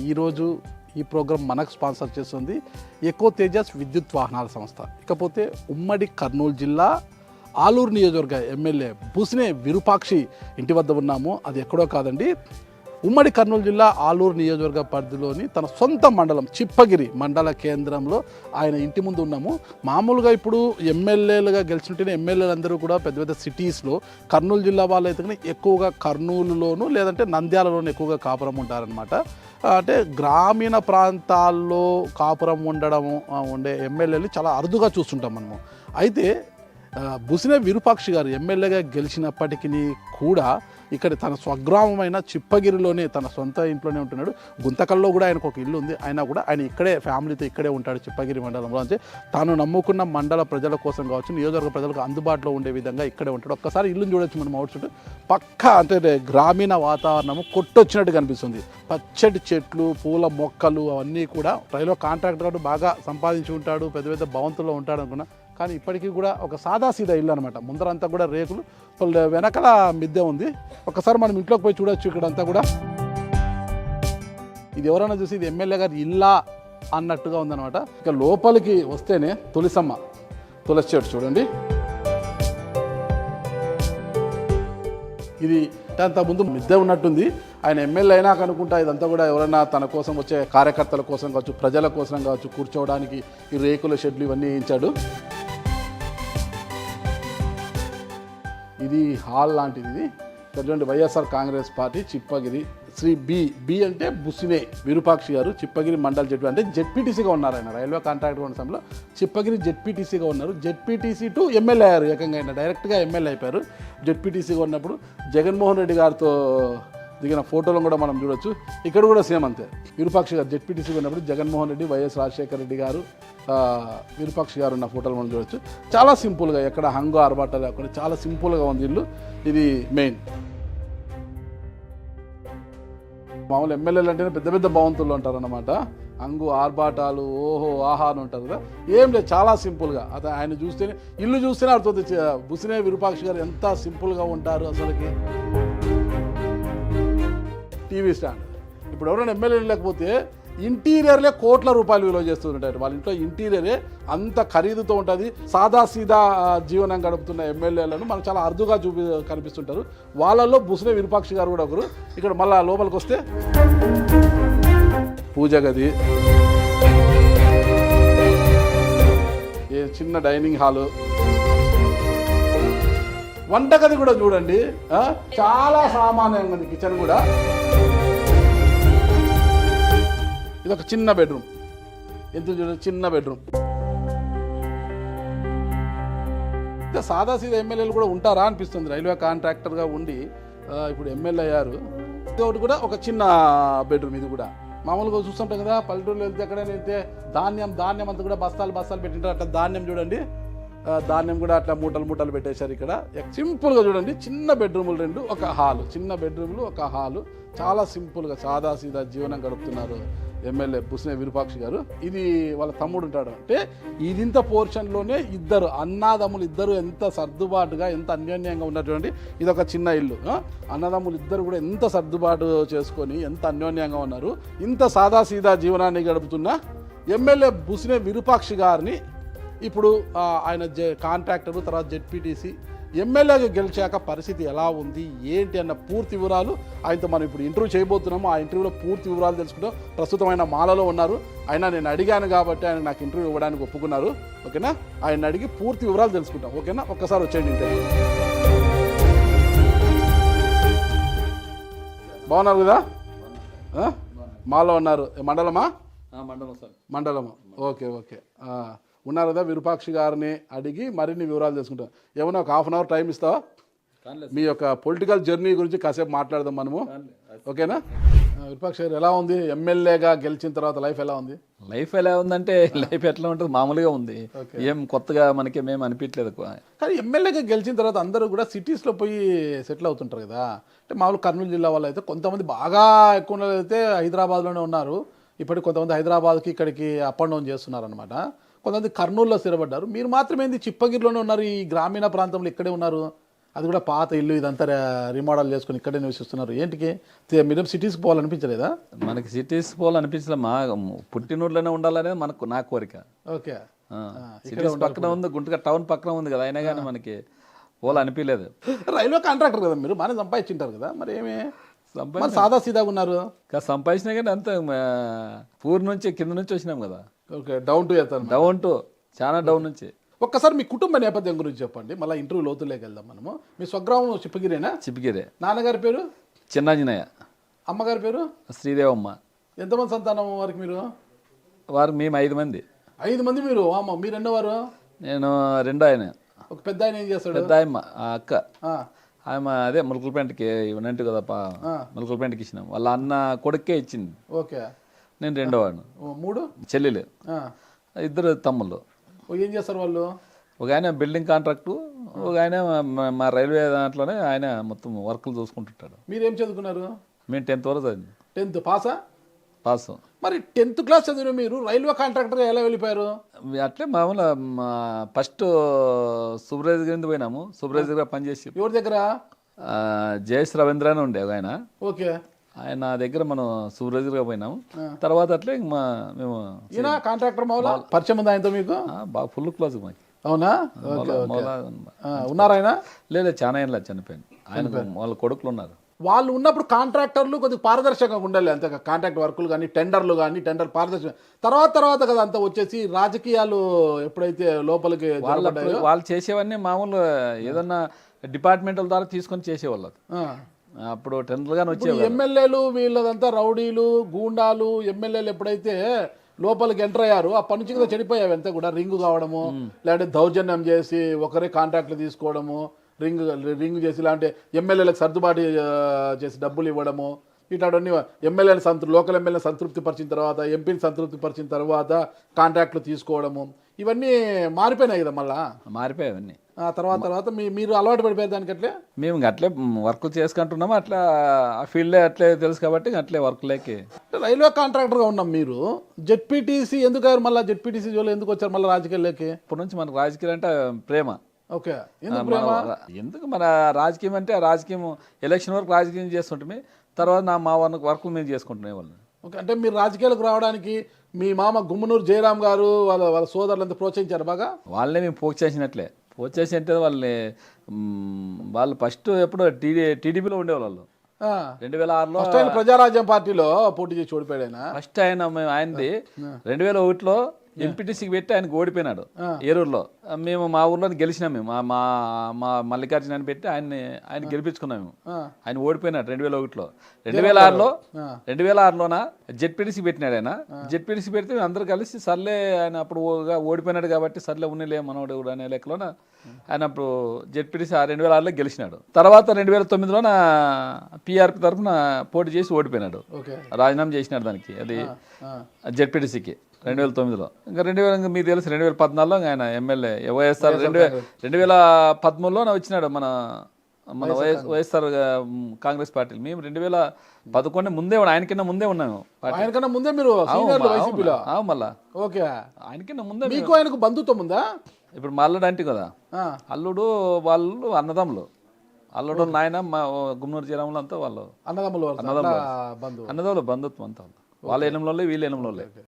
ఈరోజు ఈ ప్రోగ్రాం మనకు స్పాన్సర్ చేస్తుంది ఎకో తేజస్ విద్యుత్ వాహనాల సంస్థ. ఇకపోతే ఉమ్మడి కర్నూలు జిల్లా ఆలూరు నియోజకవర్గ ఎమ్మెల్యే బుసినే విరూపాక్షి ఇంటి వద్ద ఉన్నాము. అది ఎక్కడో కాదండి, ఉమ్మడి కర్నూలు జిల్లా ఆలూరు నియోజకవర్గ పరిధిలోని తన సొంత మండలం చిప్పగిరి మండల కేంద్రంలో ఆయన ఇంటి ముందు ఉన్నాము. మామూలుగా ఇప్పుడు ఎమ్మెల్యేలుగా గెలిచినట్టునే ఎమ్మెల్యేలందరూ కూడా పెద్ద పెద్ద సిటీస్లో, కర్నూలు జిల్లా వాళ్ళు అయితే ఎక్కువగా కర్నూలులోను లేదంటే నంద్యాలలోనూ ఎక్కువగా కాపురం ఉంటారనమాట. అంటే గ్రామీణ ప్రాంతాల్లో కాపురం ఉండే ఎమ్మెల్యేలు చాలా అరుదుగా చూస్తుంటాం మనము. అయితే బుసినే విరూపాక్షి గారు ఎమ్మెల్యేగా గెలిచినప్పటికీ కూడా ఇక్కడ తన స్వగ్రామమైన చిప్పగిరిలోనే తన సొంత ఇంట్లోనే ఉంటున్నాడు. గుంతకల్లో కూడా ఆయనకు ఒక ఇల్లు ఉంది. అయినా కూడా ఆయన ఇక్కడే ఫ్యామిలీతో ఇక్కడే ఉంటాడు చిప్పగిరి మండలంలో. అంటే తాను నమ్ముకున్న మండల ప్రజల కోసం కావచ్చు, నియోజకవర్గ ప్రజలకు అందుబాటులో ఉండే విధంగా ఇక్కడే ఉంటాడు. ఒక్కసారి ఇల్లుని చూడొచ్చు మనం అవుట్ చుట్టూ. పక్కా అంటే గ్రామీణ వాతావరణము కొట్టొచ్చినట్టు కనిపిస్తుంది. పచ్చటి చెట్లు, పూల మొక్కలు అవన్నీ కూడా. రైల్వే కాంట్రాక్టర్ బాగా సంపాదించి ఉంటాడు, పెద్ద పెద్ద భవంతుల్లో ఉంటాడు అనుకున్నా. కానీ ఇప్పటికీ కూడా ఒక సాదాసీదా ఇల్లు అనమాట. ముందరంతా కూడా రేకులు, వెనకల మిద్దె ఉంది. ఒకసారి మనం ఇంట్లోకి పోయి చూడొచ్చు. ఇక్కడంతా కూడా ఇది ఎవరైనా చూసి ఇది ఎమ్మెల్యే గారి ఇల్లా అన్నట్టుగా ఉందన్నమాట. ఇక లోపలికి వస్తేనే తులసి చెట్టు చూడండి. ఇది అంత ముందు మిద్దె ఉన్నట్టుంది. ఆయన ఎమ్మెల్యే అయినా కనుకుంటా ఇదంతా కూడా ఎవరైనా తన కోసం వచ్చే కార్యకర్తల కోసం కావచ్చు, ప్రజల కోసం కావచ్చు, కూర్చోవడానికి ఈ రేకుల షెడ్లు ఇవన్నీ వేయించాడు. ఇది హాల్ లాంటిది. ఇది చూడండి, వైఎస్ఆర్ కాంగ్రెస్ పార్టీ చిప్పగిరి శ్రీ బి అంటే బుసినే విరూపాక్షి గారు చిప్పగిరి మండల జడ్పీ అంటే జెడ్పీటీసీగా ఉన్నారు. ఆయన రైల్వే కాంట్రాక్ట్ ఉన్న సమయంలో చిప్పగిరి జెడ్పీటీసీగా ఉన్నారు. జెడ్పీటీసీ టు ఎమ్మెల్యే అయ్యారు. ఏకంగా ఆయన డైరెక్ట్గా ఎమ్మెల్యే అయిపోయారు. జెడ్పీటీసీగా ఉన్నప్పుడు జగన్మోహన్ రెడ్డి గారితో దిగిన ఫోటోలను కూడా మనం చూడొచ్చు. ఇక్కడ కూడా సేమ్ అంతే. విరూపాక్షి గారు జెడ్పీటీసీగా ఉన్నప్పుడు జగన్మోహన్ రెడ్డి, వైఎస్ రాజశేఖర రెడ్డి గారు, విరూపాక్షి గారు ఉన్న ఫోటోలు మనం చూడొచ్చు. చాలా సింపుల్గా, ఎక్కడ హంగు ఆర్బాటాలు లేకుండా చాలా సింపుల్గా ఉంది ఇల్లు. ఇది మెయిన్. మామూలు ఎమ్మెల్యేలు అంటేనే పెద్ద పెద్ద భవంతుల్లో ఉంటారన్నమాట. హంగు ఆర్బాటాలు, ఓహో ఆహా అని ఉంటారు కదా. ఏం లేదు, చాలా సింపుల్గా. అది ఆయన చూస్తేనే, ఇల్లు చూస్తేనే అర్థమవుతుంది బుసినే విరూపాక్షి గారు ఎంత సింపుల్గా ఉంటారు అసలుకి. TV stand. ఇప్పుడు ఎవరైనా ఎమ్మెల్యేలు లేకపోతే ఇంటీరియర్లే కోట్ల రూపాయలు విలువ చేస్తుంటారు. వాళ్ళ ఇంట్లో ఇంటీరియరే అంత ఖరీదుతో ఉంటుంది. సాదాసీదా జీవనం గడుపుతున్న ఎమ్మెల్యేలను మనకు చాలా అరుదుగా కనిపిస్తుంటారు. వాళ్ళల్లో బుసినే విరూపాక్షి గారు కూడా ఒకరు. ఇక్కడ మళ్ళీ లోపలికి వస్తే పూజ గది, చిన్న డైనింగ్ హాలు, వంటగది కూడా చూడండి. చాలా సామాన్యంగా ఉంది కిచెన్ కూడా. ఇది ఒక చిన్న బెడ్రూమ్. ఎంత చూడండి, చిన్న బెడ్రూమ్. ఇంకా సాదాసీదా ఎమ్మెల్యేలు కూడా ఉంటారా అనిపిస్తుంది. రైల్వే కాంట్రాక్టర్గా ఉండి ఇప్పుడు ఎమ్మెల్యే అయ్యారు. ఇంకొకటి కూడా ఒక చిన్న బెడ్రూమ్. ఇది కూడా మామూలుగా చూస్తుంటాం కదా, పల్లెటూరులో వెళ్తే ఎక్కడైనా వెళ్తే ధాన్యం అంతా కూడా బస్తాలు పెట్టింటారు. అట్లా ధాన్యం చూడండి, ధాన్యం కూడా అట్లా మూటలు పెట్టేశారు. ఇక్కడ సింపుల్గా చూడండి, చిన్న బెడ్రూములు 2, ఒక హాలు. చిన్న బెడ్రూములు, ఒక హాలు. చాలా సింపుల్గా సాదాసీదా జీవనం గడుపుతున్నారు ఎమ్మెల్యే బుసినే విరూపాక్షి గారు. ఇది వాళ్ళ తమ్ముడు ఉంటాడు. అంటే ఇదింత పోర్షన్లోనే ఇద్దరు అన్నదమ్ములు, ఇద్దరు ఎంత సర్దుబాటుగా, ఎంత అన్యోన్యంగా ఉన్నారు చూడండి. ఇది ఒక చిన్న ఇల్లు. అన్నదమ్ములు ఇద్దరు కూడా ఎంత సర్దుబాటు చేసుకొని ఎంత అన్యోన్యంగా ఉన్నారు. ఇంత సాదాసీదా జీవనాన్ని గడుపుతున్న ఎమ్మెల్యే బుసినే విరూపాక్షి గారిని ఇప్పుడు ఆయన కాంట్రాక్టరు, తర్వాత జెడ్పీటీసీ, ఎమ్మెల్యేగా గెలిచాక పరిస్థితి ఎలా ఉంది ఏంటి అన్న పూర్తి వివరాలు ఆయనతో మనం ఇప్పుడు ఇంటర్వ్యూ చేయబోతున్నాము. ఆ ఇంటర్వ్యూలో పూర్తి వివరాలు తెలుసుకుంటాం. ప్రస్తుతం ఆయన మాలలో ఉన్నారు. ఆయన నేను అడిగాను కాబట్టి ఆయన నాకు ఇంటర్వ్యూ ఇవ్వడానికి ఒప్పుకున్నారు. ఓకేనా, ఆయన అడిగి పూర్తి వివరాలు తెలుసుకుంటాం. ఓకేనా, ఒక్కసారి వచ్చేయండి ఇంటర్వ్యూ. బాగున్నారు కదా? మాలో ఉన్నారు. మండలమా? మండలమా? ఓకే. ఉన్నారు కదా. విరూపాక్షి గారిని అడిగి మరిన్ని వివరాలు తెలుసుకుంటాం. ఏమన్నా ఒక 1/2 అవర్ టైం ఇస్తావా? మీ యొక్క పొలిటికల్ జర్నీ గురించి కాసేపు మాట్లాడదాం మనము. ఓకేనా? విరూపాక్షి గారు, ఎలా ఉంది ఎమ్మెల్యేగా గెలిచిన తర్వాత లైఫ్ ఎలా ఉంది? లైఫ్ ఎలా ఉందంటే లైఫ్ ఎట్లా ఉంటుంది, మామూలుగా ఉంది. ఏం కొత్తగా మనకి మేము అనిపించలేదు. కానీ ఎమ్మెల్యేగా గెలిచిన తర్వాత అందరూ కూడా సిటీస్లో పోయి సెటిల్ అవుతుంటారు కదా. అంటే మామూలు కర్నూలు జిల్లా వాళ్ళు అయితే కొంతమంది బాగా ఎక్కువ అయితే హైదరాబాద్లోనే ఉన్నారు. ఇప్పటికి కొంతమంది హైదరాబాద్కి ఇక్కడికి అప్ అండ్ డౌన్ చేస్తున్నారు అనమాట. కొంతమంది కర్నూలులో స్థిరపడ్డారు. మీరు మాత్రమే చిప్పగిరిలోనే ఉన్నారు, ఈ గ్రామీణ ప్రాంతంలో ఇక్కడే ఉన్నారు. అది కూడా పాత ఇల్లు ఇదంతా రీమోడల్ చేసుకుని ఇక్కడే నివసిస్తున్నారు. ఏంటికి మీరు సిటీస్కి పోవాలనిపించలేదా? మనకి సిటీస్ పోవాలనిపించలే, మా పుట్టినూరులోనే ఉండాలనేది నా కోరిక. ఓకే. సిటీస్ పక్కన ఉంది, గుంటూరు టౌన్ పక్కన ఉంది కదా, అయినా కానీ మనకి పోవాలనిపించలేదు. రైల్వే కాంట్రాక్టర్ కదా మీరు, బాగానే సంపాదించింటారు కదా, మరి ఏమి మరి సాదా సీదాగా ఉన్నారు? సంపాదించినా కానీ అంత పూర్ నుంచి కింద నుంచి వచ్చినాం కదా. Okay, down to earth. Down to చాలా డౌన్ నుంచి. ఒక్కసారి మీ కుటుంబ నేపథ్యం గురించి చెప్పండి, మళ్ళీ ఇంటర్వ్యూ లోతులోకి వెళ్దాం మనము. మీ స్వగ్రామం చిప్పగిరేనా? చిప్పగిరే. నాన్నగారి పేరు? చిన్నాంజనేయ. అమ్మగారి పేరు? శ్రీదేవమ్మ. ఎంతమంది సంతానం వారికి మీరు? వారికి మేము 5 మంది. 5 మంది మీరు? అమ్మ మీరు ఎన్నోవారు? నేను రెండో ఆయన. ఒక పెద్ద ఆయన ఏం చేస్తాడు? పెద్ద ఆయమ్మ ఆ అక్క. ఆమె అదే ములకలపేంటకి ఇవ్వనంటు కదా, ములకలపేంటకి ఇచ్చినాం. వాళ్ళ అన్న కొడుకే ఇచ్చింది. ఓకే. నేను రెండో వాడు. 3 చెల్లెలు, 2 తమ్ముళ్ళు. ఏం చేస్తారు వాళ్ళు? ఒక ఆయన బిల్డింగ్ కాంట్రాక్టు, ఒక ఆయన మా రైల్వే దాంట్లోనే ఆయన మొత్తం వర్కులు చూసుకుంటుంటాడు. మీరేం చదువుకున్నారు? మేము 10th వరకు చదివింది. 10th పాసా? పాస్. మరి 10th క్లాస్ చదివిన మీరు రైల్వే కాంట్రాక్టర్ ఎలా వెళ్ళిపోయారు? అట్లే మామూలు ఫస్ట్ సూపర్వైజర్ కింద పోయినాము. సూపర్వైజర్గా పనిచేసి. ఎవరి దగ్గర? జయేష్ రవీంద్ర అని ఉండే ఒక ఆయన. ఓకే. ఆయన దగ్గర మనం సూపర్వైజర్గా పోయినాము. తర్వాత అట్లే మేము ఈయన కాంట్రాక్టర్ మామూలు పరిచయం ఉంది ఆయనతో మీకు? బాగా ఫుల్ క్లాస్ మాకు. అవునా? ఉన్నారా ఆయన? లేదు, చాలా ఏం లేదు, చనిపోయింది. ఆయన వాళ్ళ కొడుకులు ఉన్నారు. వాళ్ళు ఉన్నప్పుడు కాంట్రాక్టర్లు కొద్దిగా పారదర్శకంగా ఉండాలి అంతే. కాంట్రాక్ట్ వర్కులు కానీ టెండర్లు కానీ పారదర్శకంగా. తర్వాత కదా అంతా వచ్చేసి రాజకీయాలు ఎప్పుడైతే లోపలికి వాళ్ళు చేసేవన్నీ మామూలు ఏదన్నా డిపార్ట్మెంట్ల ద్వారా తీసుకొని చేసేవాళ్ళు. అప్పుడు టెండర్గానే వచ్చేవాళ్ళు. ఎమ్మెల్యేలు వీళ్ళదంతా రౌడీలు గూండాలు ఎమ్మెల్యేలు ఎప్పుడైతే లోపలికి ఎంటర్ అయ్యారు అప్పటి నుంచి కదా చెడిపోయావు అంతా కూడా. రింగు కావడము, లేదంటే దౌర్జన్యం చేసి ఒకరే కాంట్రాక్ట్లు తీసుకోవడము, రింగ్ చేసి ఇలాంటి ఎమ్మెల్యేలకు సర్దుబాటు చేసి డబ్బులు ఇవ్వడము, ఇట్లాంటివన్నీ లోకల్ ఎమ్మెల్యేని సంతృప్తి పరిచిన తర్వాత, ఎంపీని సంతృప్తి పరిచిన తర్వాత కాంట్రాక్ట్లు తీసుకోవడము, ఇవన్నీ మారిపోయినాయి కదా. మళ్ళా మారిపోయాయి అవన్నీ. తర్వాత మీరు అలవాటు పడిపోయారు దానికి. అట్లే మేము అట్లే వర్క్లు చేసుకుంటున్నాము. అట్లా ఆ ఫీల్డే అట్లే తెలుసు కాబట్టి అట్లే వర్క్లేకి. రైల్వే కాంట్రాక్టర్గా ఉన్నాం. మీరు జెడ్పీటీసీ ఎందుకు అయ్యారు? మళ్ళీ జెడ్పీటీసీ జోలు ఎందుకు వచ్చారు మళ్ళీ రాజకీయాల్లోకి? ఇప్పటి నుంచి మనకు రాజకీయాలు అంటే ప్రేమ. ఓకే. ఎందుకు మన రాజకీయం అంటే రాజకీయం ఎలక్షన్ వరకు రాజకీయం చేస్తుంటే తర్వాత మా వర్క్లు మేము చేసుకుంటున్నాయి వాళ్ళు. ఓకే. అంటే మీరు రాజకీయాలకు రావడానికి మీ మామ గుమ్మనూరు జయరాం గారు వాళ్ళ సోదరులంతా ప్రోత్సహించారు బాగా? వాళ్ళే మేము పోచేసినట్లే. పోచేసి అంటే వాళ్ళు ఫస్ట్ ఎప్పుడు టీడీపీలో ఉండేవాళ్ళు. 2006లో ప్రజారాజ్యం పార్టీలో పోటీ చేసి ఓడిపోయాడు ఆయన. ఫస్ట్ ఆయనది 2001లో ఎంపీటీసీకి పెట్టి ఆయనకు ఓడిపోయినాడు ఏరూరులో. మేము మా ఊర్లో గెలిచినాం. మేము మా మల్లికార్జున అని పెట్టి ఆయన గెలిపించుకున్నాము. ఆయన ఓడిపోయినాడు 2001లో. 2006లోన జెడ్పీటీసీ పెట్టినాడు ఆయన. జెడ్పీటీసీ పెడితే మేము అందరూ కలిసి సర్లే ఆయన అప్పుడు ఓడిపోయినాడు కాబట్టి సర్లే ఉన్నలే మనోడు అనే లెక్కలోన ఆయన అప్పుడు జెడ్పీటీసీ 2006లో గెలిచినాడు. తర్వాత 2009లోన పీఆర్పీ తరఫున పోటీ చేసి ఓడిపోయినాడు. రాజీనామా చేసినాడు దానికి, అది జెడ్పీటీసీకి 2009లో. ఇంకా మీకు తెలుసు 2014లో ఆయన ఎమ్మెల్యే వైఎస్ఆర్. 2013లో వచ్చినాడు మన వైఎస్ఆర్ కాంగ్రెస్ పార్టీలు. మేము 2011 ముందే ఆయనకన్నా ముందే ఉన్నాము. ఆయనకన్నా ముందే మీరు మళ్ళా. ఓకే. ఆయనకన్నా ముందే. మీకు ఆయనకు బంధుత్వం ఉందా? ఇప్పుడు మా అల్లుడు అంటే కదా, అల్లుడు వాళ్ళు అన్నదమ్ములు. అల్లుడు నాయన మా గుమ్మనూరు జయరాములు అంతా వాళ్ళు అన్నదమ్ములు బంధుత్వం అంతా. వాళ్ళ ఎనంలో వీళ్ళ ఎనంలో.